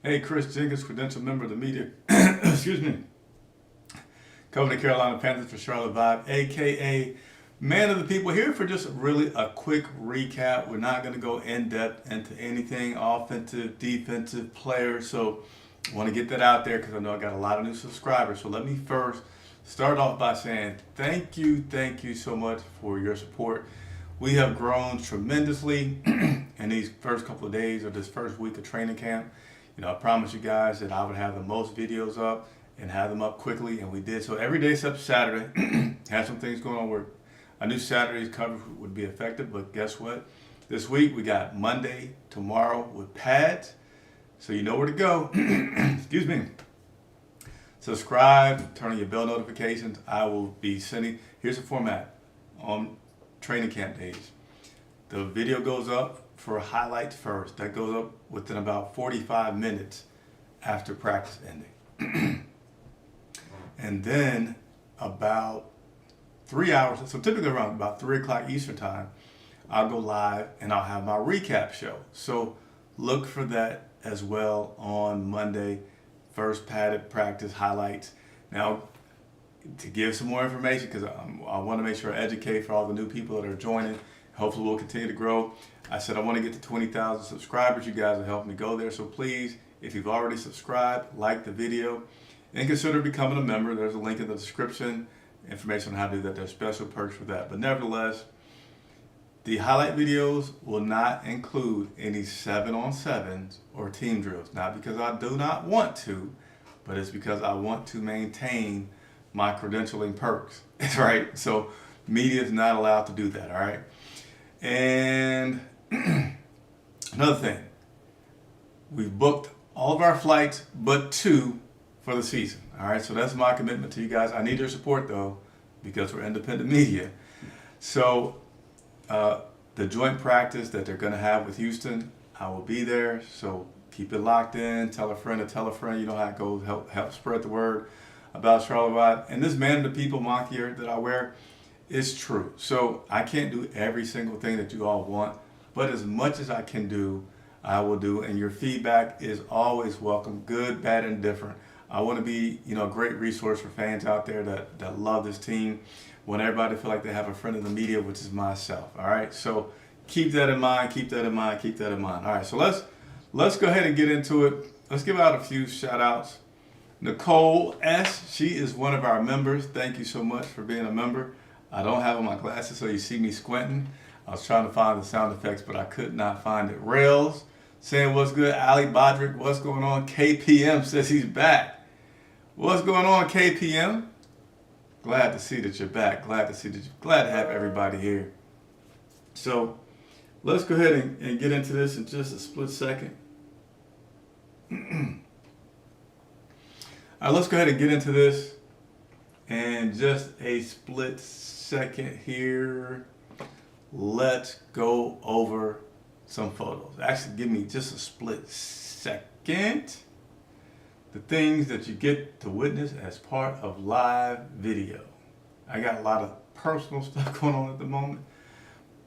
Hey, Chris Jenkins, credential member of the media. Excuse me. Covering the Carolina Panthers for Charlotte Vibe, aka Man of the People, here for just really a quick recap. We're not going to go in depth into anything offensive, defensive, players. So I want to get that out there because I know I got a lot of new subscribers. So let me first start off by saying thank you so much for your support. We have grown tremendously in these first couple of days of this first week of training camp. You know, I promised you guys that I would have the most videos up and have them up quickly, and we did. So every day except Saturday, had some things going on where I knew Saturday's coverage would be effective, but guess what? This week we got Monday, tomorrow with pads, so you know where to go. Excuse me. Subscribe, turn on your bell notifications. I will be sending, here's the format on training camp days. The video goes up for highlights first. That goes up within about 45 minutes after practice ending. And then about 3 hours, so typically around about 3 o'clock Eastern time, I'll go live and I'll have my recap show. So look for that as well on Monday, first padded practice highlights. Now, to give some more information, because I want to make sure I educate for all the new people that are joining. Hopefully we'll continue to grow. I said I want to get to 20,000 subscribers. You guys are helping me go there. So please, if you've already subscribed, like the video, and consider becoming a member. There's a link in the description, information on how to do that. There's special perks for that. But nevertheless, the highlight videos will not include any 7-on-7s or team drills. Not because I do not want to, but it's because I want to maintain my credentialing perks, right? So media is not allowed to do that, all right? And another thing, we've booked all of our flights but 2 for the season, all right? So that's my commitment to you guys. I need your support though, because we're independent media. So the joint practice that they're gonna have with Houston, I will be there. So keep it locked in, tell a friend to tell a friend, you know how it goes, help spread the word about Charlotte Vibe. And this Man of the People mock here that I wear is true. So I can't do every single thing that you all want, but as much as I can do, I will do. And your feedback is always welcome, good, bad, and different. I want to be, you know, a great resource for fans out there that love this team. Want everybody to feel like they have a friend in the media, which is myself. All right. So keep that in mind. Keep that in mind. Keep that in mind. All right. So let's go ahead and get into it. Let's give out a few shout outs. Nicole S. She is one of our members. Thank you so much for being a member. I don't have on my glasses, so you see me squinting. I was trying to find the sound effects, but I could not find it. Rails saying what's good. Ali Bodrick, what's going on? KPM says he's back. What's going on, KPM? Glad to see that you're back. Glad to have everybody here. So let's go ahead and get into this in just a split second. All right, let's go ahead and get into this in just a split second here. Let's go over some photos. Actually, give me just a split second. The things that you get to witness as part of live video. I got a lot of personal stuff going on at the moment,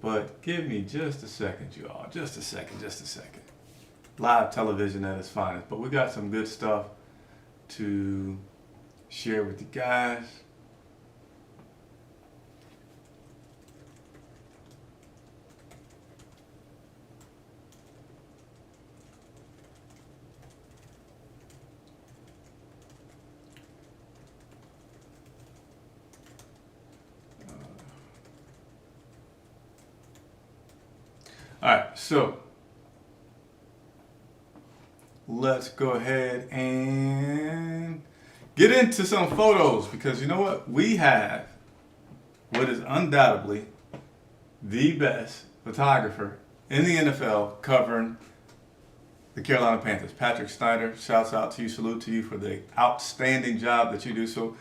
but give me just a second, you all. Just a second. Live television at its finest, but we got some good stuff to share with you guys. All right, so let's go ahead and get into some photos, because you know what? We have what is undoubtedly the best photographer in the NFL covering the Carolina Panthers. Patrick Snyder, shouts out to you, salute to you for the outstanding job that you do. So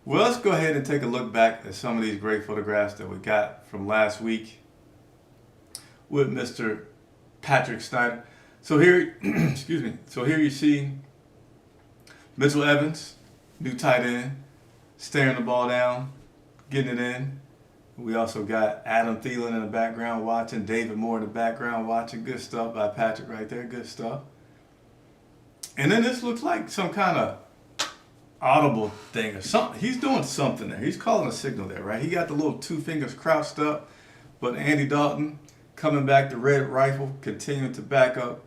well, let's go ahead and take a look back at some of these great photographs that we got from last week with Mr. Patrick Snyder. So here, excuse me. So here you see Mitchell Evans, new tight end, staring the ball down, getting it in. We also got Adam Thielen in the background watching, David Moore in the background watching. Good stuff by Patrick right there, good stuff. And then this looks like some kind of audible thing or something. He's doing something there. He's calling a signal there, right? He got the little two fingers crouched up. But Andy Dalton coming back to Red Rifle, continuing to back up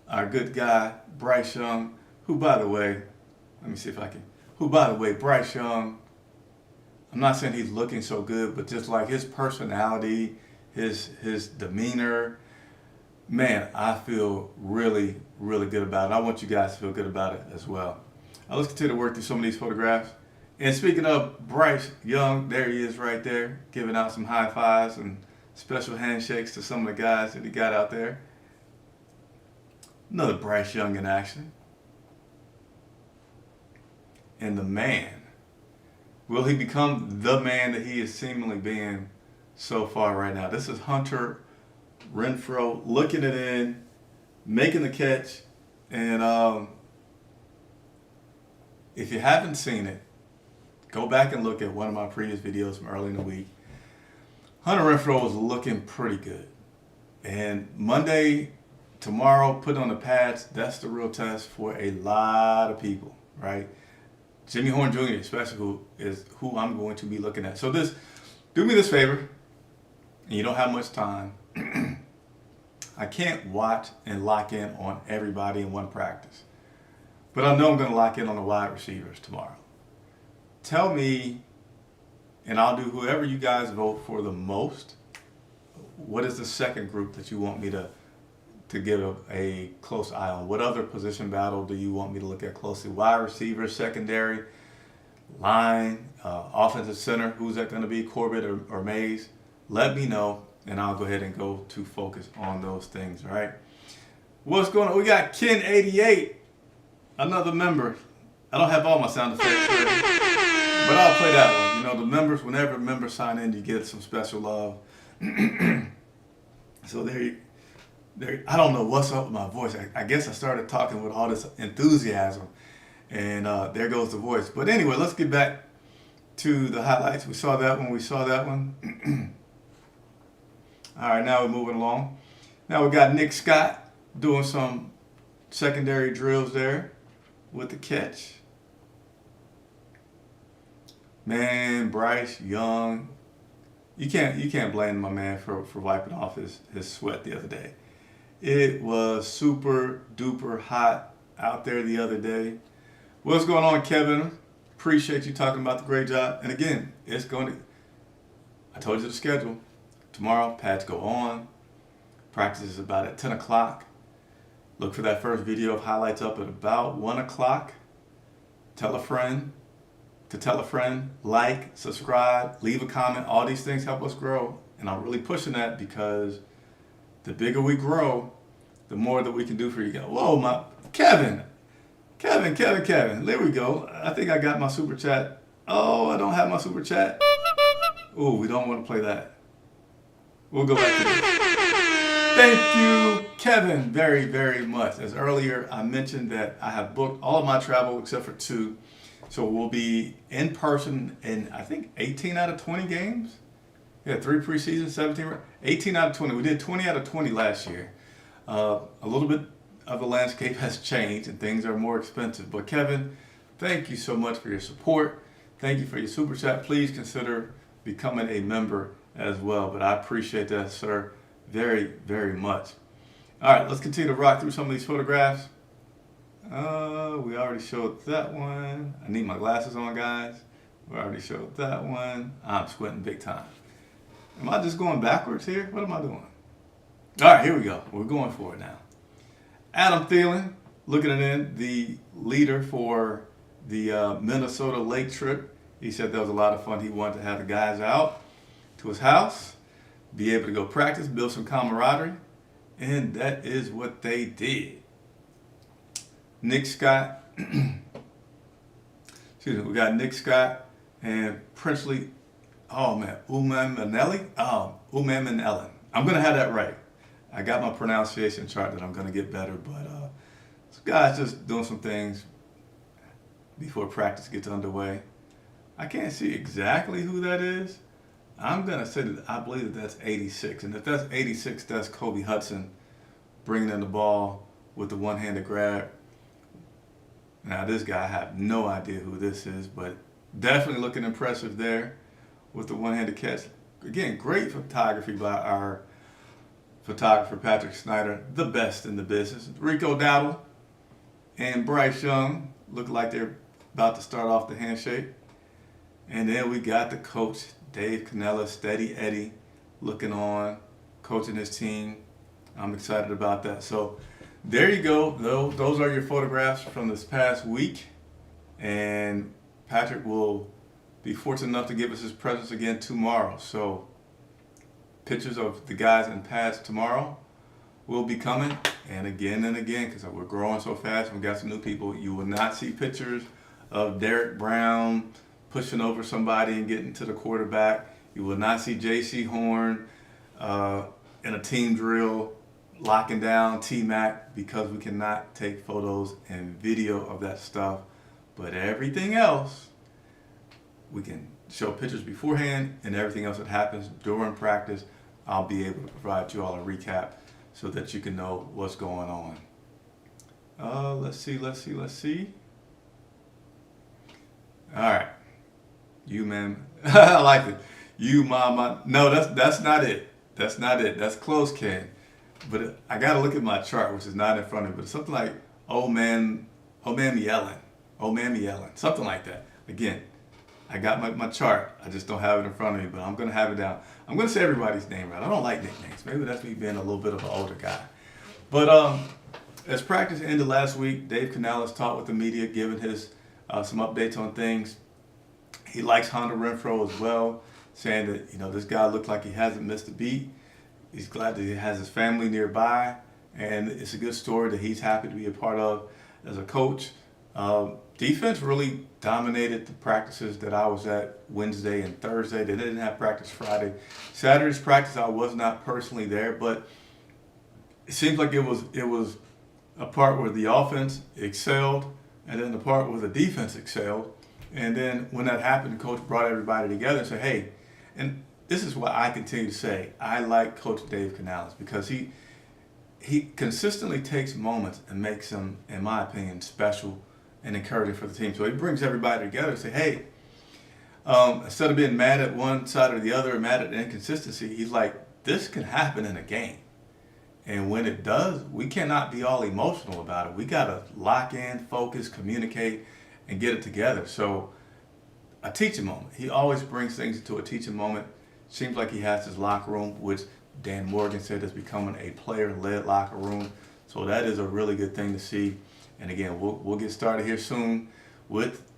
our good guy, Bryce Young, who, by the way, Bryce Young, I'm not saying he's looking so good, but just like his personality, his demeanor, man, I feel really, really good about it. I want you guys to feel good about it as well. Let's continue to work through some of these photographs. And speaking of Bryce Young, there he is right there, giving out some high fives and special handshakes to some of the guys that he got out there. Another Bryce Young in action. And the man, will he become the man that he is seemingly being so far right now? This is Hunter Renfrow looking it in, making the catch. And if you haven't seen it, go back and look at one of my previous videos from early in the week. Hunter Renfrow was looking pretty good. And Monday, tomorrow, putting on the pads, that's the real test for a lot of people, right? Jimmy Horn Jr. especially, who I'm going to be looking at. So do me this favor, and you don't have much time. I can't watch and lock in on everybody in one practice. But I know I'm going to lock in on the wide receivers tomorrow. Tell me, and I'll do whoever you guys vote for the most, what is the second group that you want me to give a close eye on? What other position battle do you want me to look at closely? Wide receiver, secondary, line, offensive center, who's that going to be, Corbett or Mays? Let me know, and I'll go ahead and go to focus on those things, all right? What's going on? We got Ken88, another member. I don't have all my sound effects ready, but I'll play that one. You know, the members, whenever members sign in, you get some special love. So there, I don't know what's up with my voice. I guess I started talking with all this enthusiasm, and there goes the voice. But anyway, let's get back to the highlights. We saw that one. All right, now we're moving along. Now we got Nick Scott doing some secondary drills there with the catch. Man, Bryce Young, you can't blame my man for wiping off his sweat the other day. It was super duper hot out there the other day. What's going on, Kevin? Appreciate you talking about the great job. And again, I told you the schedule. Tomorrow, pads go on. Practice is about at 10 o'clock. Look for that first video of highlights up at about 1 o'clock. Tell a friend to tell a friend. Like, subscribe, leave a comment. All these things help us grow. And I'm really pushing that because the bigger we grow, the more that we can do for you guys. Whoa, Kevin. There we go. I think I got my super chat. Oh, I don't have my super chat. Oh, we don't want to play that. We'll go back to this. Thank you, Kevin, very, very much. As earlier, I mentioned that I have booked all of my travel except for 2. So we'll be in person in, I think, 18 out of 20 games. Yeah, 3 preseason, 17, 18 out of 20. We did 20 out of 20 last year. A little bit of the landscape has changed and things are more expensive. But Kevin, thank you so much for your support. Thank you for your super chat. Please consider becoming a member as well. But I appreciate that, sir, very, very much. All right, let's continue to rock through some of these photographs. We already showed that one. I need my glasses on, guys. We already showed that one. I'm squinting big time. Am I just going backwards here? What am I doing? All right, here we go. We're going for it now. Adam Thielen, looking it in, the leader for the Minnesota Lake trip. He said that was a lot of fun. He wanted to have the guys out to his house, be able to go practice, build some camaraderie, and that is what they did. Nick Scott, excuse me, we got Nick Scott and Princely, Umamanelli. I'm going to have that right. I got my pronunciation chart that I'm going to get better, but this guy's just doing some things before practice gets underway. I can't see exactly who that is. I'm going to say that I believe that that's 86. And if that's 86, that's Kobe Hudson bringing in the ball with the one-handed grab. Now this guy, I have no idea who this is, but definitely looking impressive there with the one-handed catch. Again, great photography by our photographer Patrick Snyder, the best in the business. Rico Dowdle and Bryce Young look like they're about to start off the handshake. And then we got the coach, Dave Cannella, Steady Eddie, looking on, coaching his team. I'm excited about that. So there you go. Those are your photographs from this past week. And Patrick will be fortunate enough to give us his presence again tomorrow. So pictures of the guys in pads tomorrow will be coming, and again, because we're growing so fast and we got some new people. You will not see pictures of Derek Brown pushing over somebody and getting to the quarterback. You will not see J.C. Horn in a team drill locking down T-Mac, because we cannot take photos and video of that stuff. But everything else, we can show pictures beforehand, and everything else that happens during practice, I'll be able to provide you all a recap so that you can know what's going on. Let's see. All right. You, man. I like it. You, mama. No, that's not it. That's not it. That's close, Ken. But I got to look at my chart, which is not in front of me. But it's something like, oh man me yelling. Oh man me yelling. Something like that. Again, I got my chart. I just don't have it in front of me, but I'm going to have it down. I'm going to say everybody's name right. I don't like nicknames. Maybe that's me being a little bit of an older guy. But as practice ended last week, Dave Canales talked with the media, giving his some updates on things. He likes Hunter Renfrow as well, saying that, this guy looked like he hasn't missed a beat. He's glad that he has his family nearby, and it's a good story that he's happy to be a part of as a coach. Defense really dominated the practices that I was at Wednesday and Thursday. They didn't have practice Friday. Saturday's practice, I was not personally there, but it seems like it was a part where the offense excelled, and then the part where the defense excelled. And then when that happened, the coach brought everybody together and said, hey, and this is what I continue to say, I like Coach Dave Canales, because he consistently takes moments and makes them, in my opinion, special and encouraging for the team. So he brings everybody together and say, hey, instead of being mad at one side or the other, mad at the inconsistency, he's like, this can happen in a game. And when it does, we cannot be all emotional about it. We got to lock in, focus, communicate, and get it together. So a teaching moment. He always brings things into a teaching moment. Seems like he has his locker room, which Dan Morgan said is becoming a player-led locker room. So that is a really good thing to see. And again, we'll get started here soon with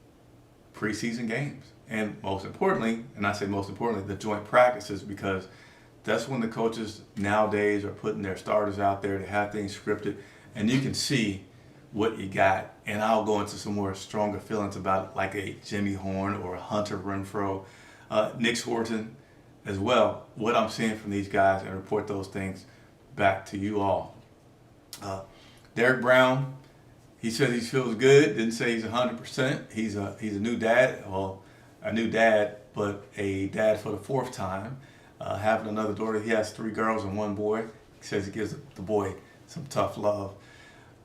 preseason games. And most importantly, and I say most importantly, the joint practices, because that's when the coaches nowadays are putting their starters out there to have things scripted. And you can see what you got. And I'll go into some more stronger feelings about it, like a Jimmy Horn or a Hunter Renfrow, Nick Horton as well, what I'm seeing from these guys, and report those things back to you all. Derek Brown, he says he feels good. Didn't say he's 100%. He's a new dad. Well, a new dad, but a dad for the fourth time. Having another daughter. He has 3 girls and 1 boy. He says he gives the boy some tough love.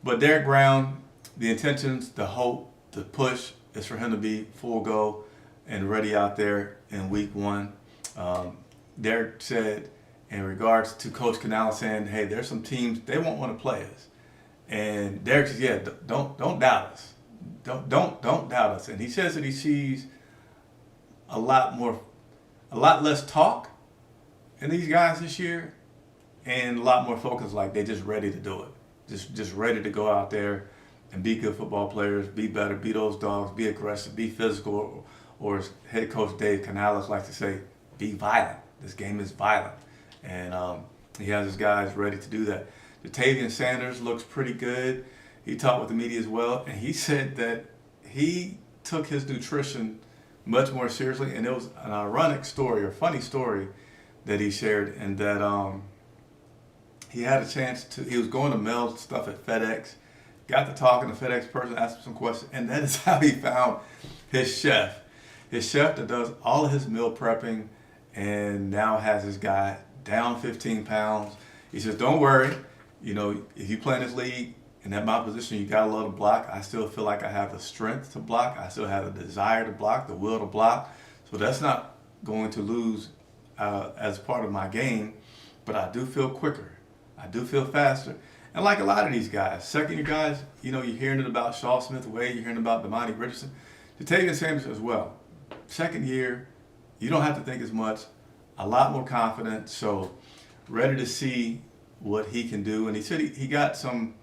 But Derek Brown, the intentions, the hope, the push is for him to be full go and ready out there in week 1. Derek said in regards to Coach Canales saying, hey, there's some teams, they won't want to play us. And Derek says, yeah, don't doubt us. Don't doubt us. And he says that he sees a lot less talk in these guys this year, and a lot more focus, like they're just ready to do it. Just ready to go out there and be good football players, be better, be those dogs, be aggressive, be physical, or as head coach Dave Canales likes to say, be violent. This game is violent. And he has his guys ready to do that. Jatavian Sanders looks pretty good. He talked with the media as well, and he said that he took his nutrition much more seriously, and it was an ironic story or funny story that he shared, and that he had a chance to, he was going to mail stuff at FedEx, got to talking to the FedEx person, asked him some questions, and that is how he found his chef. His chef that does all of his meal prepping and now has his guy down 15 pounds. He says, don't worry, if you play in this league And at my position, you got to love to block. I still feel like I have the strength to block. I still have the desire to block, the will to block. So that's not going to lose as part of my game. But I do feel quicker. I do feel faster. And like a lot of these guys, second year guys, you're hearing it about Shaw Smith-Wade, you're hearing about Damani Richardson, Jatavian Sanders as well. Second year, you don't have to think as much, a lot more confident. So ready to see what he can do. And he said he got some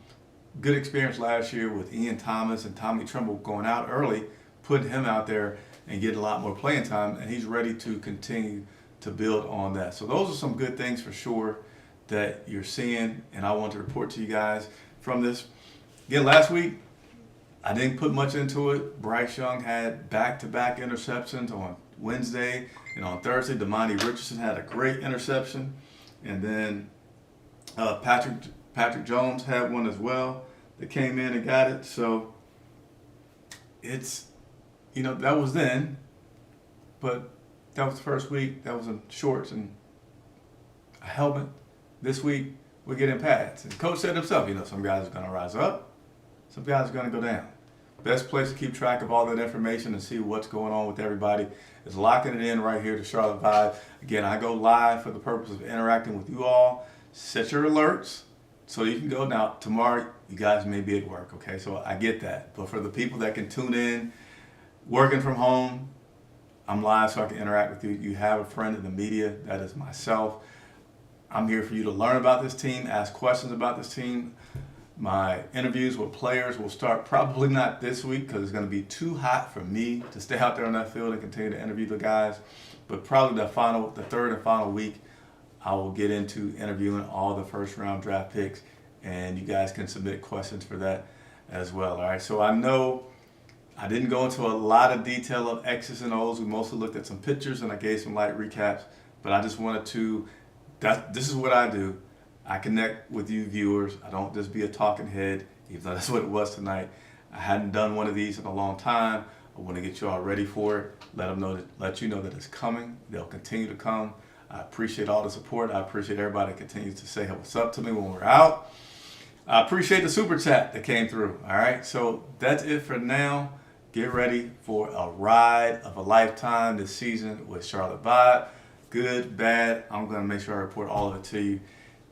good experience last year with Ian Thomas and Tommy Tremble going out early, putting him out there and getting a lot more playing time, and he's ready to continue to build on that. So those are some good things for sure that you're seeing, and I want to report to you guys from this. Again, last week, I didn't put much into it. Bryce Young had back-to-back interceptions on Wednesday, and on Thursday, Damani Richardson had a great interception, and then Patrick Jones had one as well that came in and got it. So it's, that was then, but that was the first week. That was in shorts and a helmet. This week, we're getting pads. And Coach said himself, some guys are going to rise up, some guys are going to go down. Best place to keep track of all that information and see what's going on with everybody is locking it in right here to Charlotte Vibe. Again, I go live for the purpose of interacting with you all. Set your alerts so you can go. Now, tomorrow, you guys may be at work, okay? So I get that. But for the people that can tune in, working from home, I'm live so I can interact with you. You have a friend in the media. That is myself. I'm here for you to learn about this team, ask questions about this team. My interviews with players will start probably not this week because it's going to be too hot for me to stay out there on that field and continue to interview the guys. But probably the third and final week, I will get into interviewing all the first round draft picks, and you guys can submit questions for that as well. All right. So I know I didn't go into a lot of detail of X's and O's. We mostly looked at some pictures and I gave some light recaps, but I just wanted to, this is what I do. I connect with you viewers. I don't just be a talking head, even though that's what it was tonight. I hadn't done one of these in a long time. I want to get you all ready for it. Let you know that it's coming. They'll continue to come. I appreciate all the support. I appreciate everybody that continues to say what's up to me when we're out. I appreciate the super chat that came through. All right, so that's it for now. Get ready for a ride of a lifetime this season with Charlotte Vibe. Good, bad. I'm going to make sure I report all of it to you.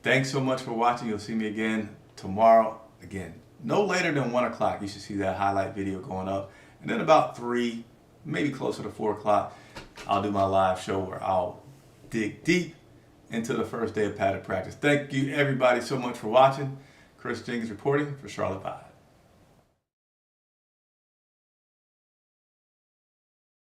Thanks so much for watching. You'll see me again tomorrow. Again, no later than 1 o'clock. You should see that highlight video going up. And then about 3, maybe closer to 4 o'clock, I'll do my live show where I'll dig deep into the first day of padded practice. Thank you everybody so much for watching. Chris Jenkins reporting for Charlotte Vibe.